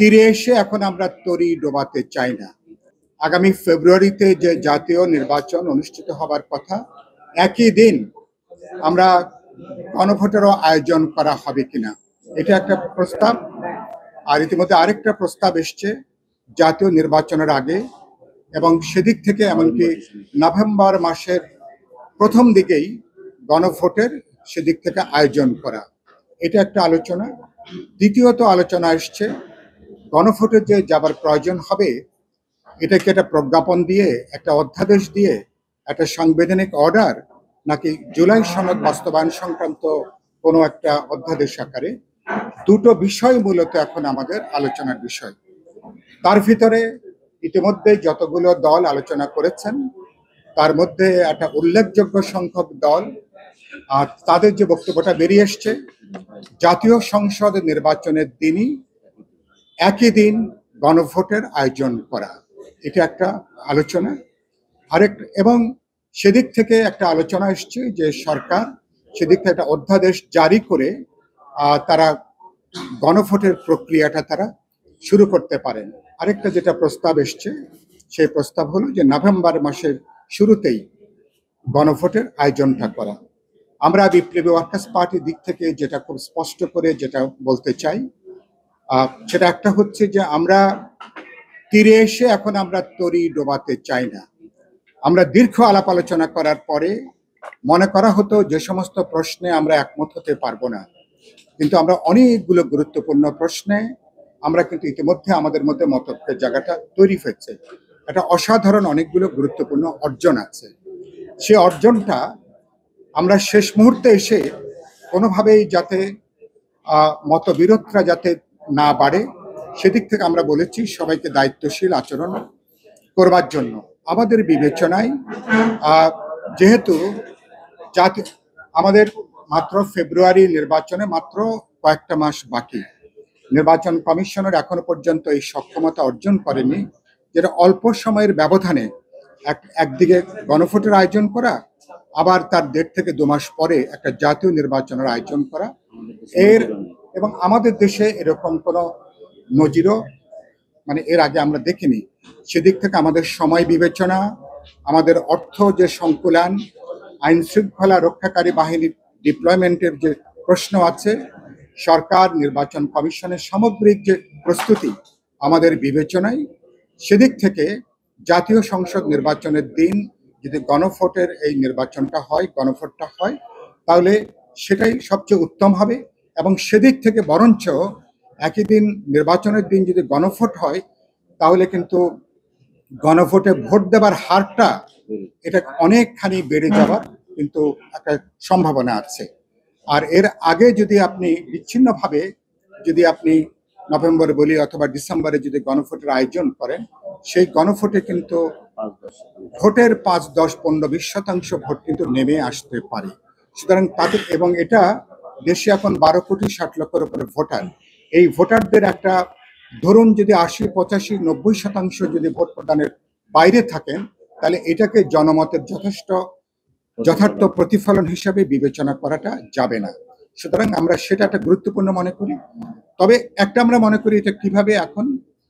তীরে এসে এখন আমরা তরি ডোবাতে চাই না। আগামী ফেব্রুয়ারিতে যে জাতীয় নির্বাচন অনুষ্ঠিত হবার কথা, একই দিন আমরা গণভোটেরও আয়োজন করা হবে কিনা, এটা একটা প্রস্তাব। আর ইতিমধ্যে আরেকটা প্রস্তাব এসছে জাতীয় নির্বাচনের আগে এবং সেদিক থেকে এমনকি নভেম্বর মাসের প্রথম দিকেই গণভোটের সেদিক থেকে আয়োজন করা, এটা একটা আলোচনা। দ্বিতীয়ত আলোচনা এসছে গণভোটে যে যাবার প্রয়োজন হবে, এটাকে একটা প্রজ্ঞাপন দিয়ে, একটা অধ্যাদেশ দিয়ে, একটা সাংবিধানিক অর্ডার, নাকি জুলাই সনদ বাস্তবায়ন সংক্রান্ত কোনো একটা অধ্যাদেশ আকারে। দুটো বিষয় মূলত এখন আমাদের আলোচনার বিষয়। তার ভিতরে ইতিমধ্যে যতগুলো দল আলোচনা করেছেন তার মধ্যে একটা উল্লেখযোগ্য সংখ্যক দল আর তাদের যে বক্তব্যটা বেরিয়ে এসছে, জাতীয় সংসদ নির্বাচনের দিনই একই দিন গণভোটের আয়োজন করা, এটা একটা আলোচনা। এবং সেদিক থেকে একটা আলোচনা এসছে যে সরকার সেদিক থেকে একটা অধ্যাদেশ জারি করে তারা গণভোটের প্রক্রিয়াটা তারা শুরু করতে পারেন। আরেকটা যেটা প্রস্তাব এসছে, সেই প্রস্তাব হলো যে নভেম্বর মাসের শুরুতেই গণভোটের আয়োজনটা করা। আমরা বিপ্লবী ওয়ার্কার্স পার্টির দিক থেকে যেটা খুব স্পষ্ট করে যেটা বলতে চাই, সেটা একটা হচ্ছে যে আমরা তীরে এসে এখন আমরা তরি ডোবাতে চাই না। আমরা দীর্ঘ আলাপ আলোচনা করার পরে মনে করা হতো যে সমস্ত প্রশ্নে আমরা একমত হতে পারবো না, কিন্তু আমরা অনেকগুলো গুরুত্বপূর্ণ প্রশ্নে আমরা কিন্তু ইতিমধ্যে আমাদের মধ্যে মতভেদের জায়গাটা তৈরি হয়েছে। একটা অসাধারণ অনেকগুলো গুরুত্বপূর্ণ অর্জন আছে। সে অর্জনটা আমরা শেষ মুহূর্তে এসে কোনোভাবেই যাতে মতবিরোধটা যাতে না বাড়ে, সেদিক থেকে আমরা বলেছি সবাইকে দায়িত্বশীল আচরণ করবার জন্য। আমাদের বিবেচনায় যেহেতু আমাদের মাত্র ফেব্রুয়ারি নির্বাচনে মাত্র কয়েকটা মাস বাকি, নির্বাচন কমিশনের এখনো পর্যন্ত এই সক্ষমতা অর্জন করেনি যেটা অল্প সময়ের ব্যবধানে একদিকে গণভোটের আয়োজন করা, আবার তার 1.5 থেকে 2 মাস পরে একটা জাতীয় নির্বাচনের আয়োজন করা। এবং আমাদের দেশে এরকম কোনো নজিরও এর আগে আমরা দেখিনি। সেদিক থেকে আমাদের সময় বিবেচনা, আমাদের অর্থ যে সংকুলান, আইন শৃঙ্খলা রক্ষাকারী বাহিনীর ডিপ্লয়মেন্টের যে প্রশ্ন আছে, সরকার নির্বাচন কমিশনের সামগ্রিক যে প্রস্তুতি আমাদের বিবেচনায়, সেদিক থেকে জাতীয় সংসদ নির্বাচনের দিন যদি গণভোটের এই নির্বাচনটা হয়, গণভোটটা হয়, তাহলে সেটাই সবচেয়ে উত্তম হবে। এবং সেদিক থেকে বরঞ্চ একই দিন নির্বাচনের দিন যদি গণভোট হয়, তাহলে কিন্তু গণভোটে ভোট দেবার হারটা এটা অনেকখানি বেড়ে যাওয়ার কিন্তু একটা সম্ভাবনা আছে। আর এর আগে যদি আপনি বিচ্ছিন্নভাবে যদি আপনি নভেম্বরে বলি অথবা ডিসেম্বরে যদি গণভোটের আয়োজন করেন, সেই গণভোটে কিন্তু ভোটের 5, 10, 15, 20% ভোট কিন্তু নেমে আসতে পারে। সুতরাং তাদের, এবং এটা দেশে এখন 12 কোটি 60 লক্ষের উপরে ভোটার, এই ভোটারদের একটা ধরুন যদি 80, 85, 90% যদি ভোট প্রদানের বাইরে থাকেন, তাহলে এটাকে জনমতের যথার্থ প্রতিফলন হিসাবে বিবেচনা করাটা যাবে না। সুতরাং আমরা সেটা একটা গুরুত্বপূর্ণ মনে করি। তবে একটা আমরা মনে করি এটা কিভাবে এখন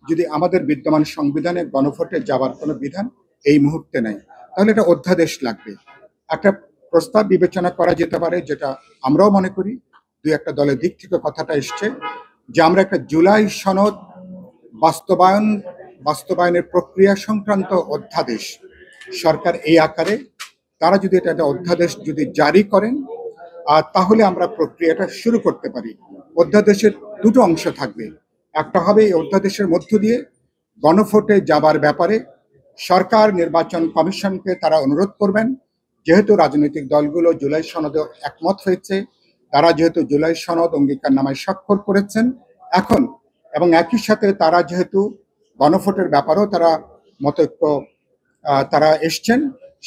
যদি আমাদের বিদ্যমান সংবিধানে গণভোটে যাওয়ার কোনো বিধান এই মুহূর্তে নাই, তাহলে এটা অধ্যাদেশ লাগবে। একটা প্রস্তাব বিবেচনা করা যেতে পারে, যেটা আমরাও মনে করি, 2-1 দলের দিক থেকে কথাটা এসছে, যে আমরা একটা জুলাই সনদ বাস্তবায়নের প্রক্রিয়া সংক্রান্ত অধ্যাদেশ সরকার এই আকারে তারা যদি এটা একটা অধ্যাদেশ যদি জারি করেন, তাহলে আমরা প্রক্রিয়াটা শুরু করতে পারি। অধ্যাদেশের দুটো অংশ থাকবে। একটা হবে এই অধ্যাদেশের মধ্য দিয়ে গণভোটে যাবার ব্যাপারে সরকার নির্বাচন কমিশনকে তারা অনুরোধ করবেন, যেহেতু রাজনৈতিক দলগুলো জুলাই সনদে একমত হয়েছে, তারা যেহেতু জুলাই সনদ অঙ্গীকারনামায় স্বাক্ষর করেছেন এখন, এবং একই সাথে তারা যেহেতু গণভোটের ব্যাপারেও তারা মতৈক্য তারা এসছেন,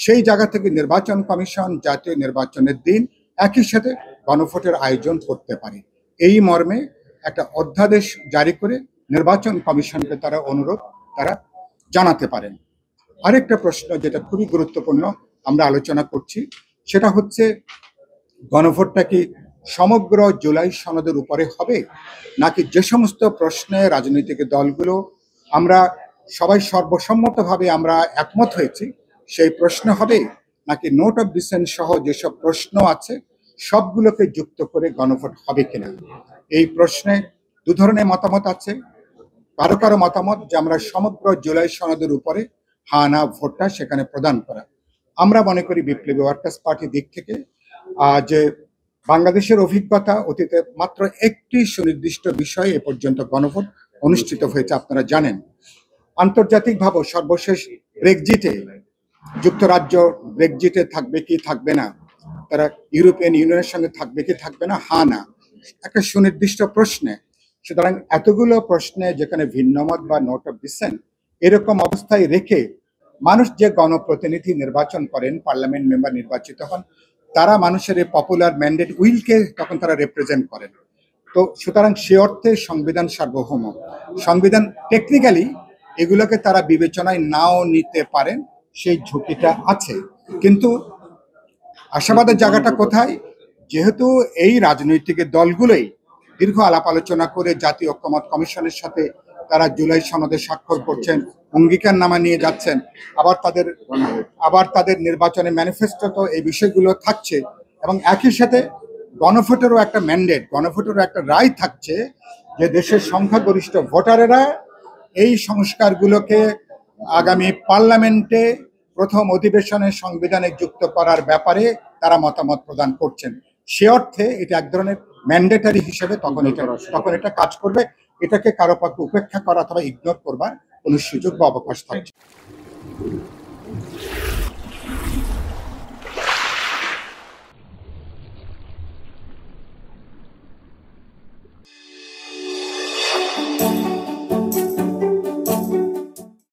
সেই জায়গা থেকে নির্বাচন কমিশন জাতীয় নির্বাচনের দিন একই সাথে গণভোটের আয়োজন করতে পারে। এই মর্মে একটা অধ্যাদেশ জারি করে নির্বাচন কমিশনকে তারা অনুরোধ তারা জানাতে পারেন। আরেকটা প্রশ্ন যেটা খুবই গুরুত্বপূর্ণ আমরা আলোচনা করছি, সেটা হচ্ছে গণভোটটা কি সমগ্র জুলাই সনদের উপরে হবে, নাকি যে সমস্ত প্রশ্নে রাজনৈতিক দলগুলো আমরা সবাই সর্বসম্মতভাবে আমরা একমত হয়েছি সেই প্রশ্ন হবে, নাকি নোট অফ ডিসেন্ট সহ যেসব প্রশ্ন আছে সবগুলোকে যুক্ত করে গণভোট হবে কিনা। এই প্রশ্নে দু ধরনের মতামত আছে। কারো কারো মতামত যে আমরা সমগ্র জুলাই সনদের উপরে হা না ভোটটা সেখানে প্রদান করা। আমরা মনে করি বিপ্লবী ওয়ার্কার্স পার্টির দিক থেকে যে বাংলাদেশের অভিজ্ঞতা, অতীতে মাত্র একটি সুনির্দিষ্ট বিষয়ে এ পর্যন্ত গণভোট অনুষ্ঠিত হয়েছে আপনারা জানেন। আন্তর্জাতিকভাবে সর্বশেষ ব্রেক্সিটে যুক্তরাজ্য ব্রেক্সিটে থাকবে কি থাকবে না, তারা ইউরোপিয়ান ইউনিয়নের সঙ্গে থাকবে কি থাকবে না, হা না একটা সুনির্দিষ্ট প্রশ্নে। সুতরাং এতগুলো প্রশ্নে যেখানে ভিন্নমত বা নোট অফ ডিসেন্ট এরকম অবস্থায় রেখে মানুষ যে গণপ্রতিনিধি নির্বাচন করেন, পার্লামেন্ট মেম্বার নির্বাচিত হন, তারা মানুষের এই পপুলার ম্যান্ডেট উইলকে তখন তারা রিপ্রেজেন্ট করেন। তো সুতরাং সে অর্থে সংবিধান সার্বভৌম। সংবিধান টেকনিক্যালি এগুলোকে তারা বিবেচনায় নাও নিতে পারেন, সেই ঝুঁকিটা আছে। কিন্তু আশাবাদের জায়গাটা কোথায়? যেহেতু এই রাজনৈতিক দলগুলোই দীর্ঘ আলাপ আলোচনা করে জাতীয় ঐক্যমত্য কমিশনের সাথে তারা জুলাই সনদে স্বাক্ষর করছেন, অঙ্গীকারনামা নিয়ে যাচ্ছেন, আবার তাদের নির্বাচনে ম্যানিফেস্টো তো এই বিষয়গুলো থাকছে, এবং একই সাথে গণভোটেরও একটা ম্যান্ডেট, গণভোটেরও একটা রায় থাকছে যে দেশের সংখ্যাগরিষ্ঠ ভোটারেরা এই সংস্কারগুলোকে আগামী পার্লামেন্টে প্রথম অধিবেশনে সংবিধানে যুক্ত করার ব্যাপারে তারা মতামত প্রদান করছেন। সে অর্থে এটা এক ধরনের ম্যান্ডেটারি হিসেবে তখন এটা কাজ করবে। এটাকে কারো পক্ষে উপেক্ষা করা অথবা ইগনোর করবার কোনো সুযোগ বা অবকাশ থাকছে।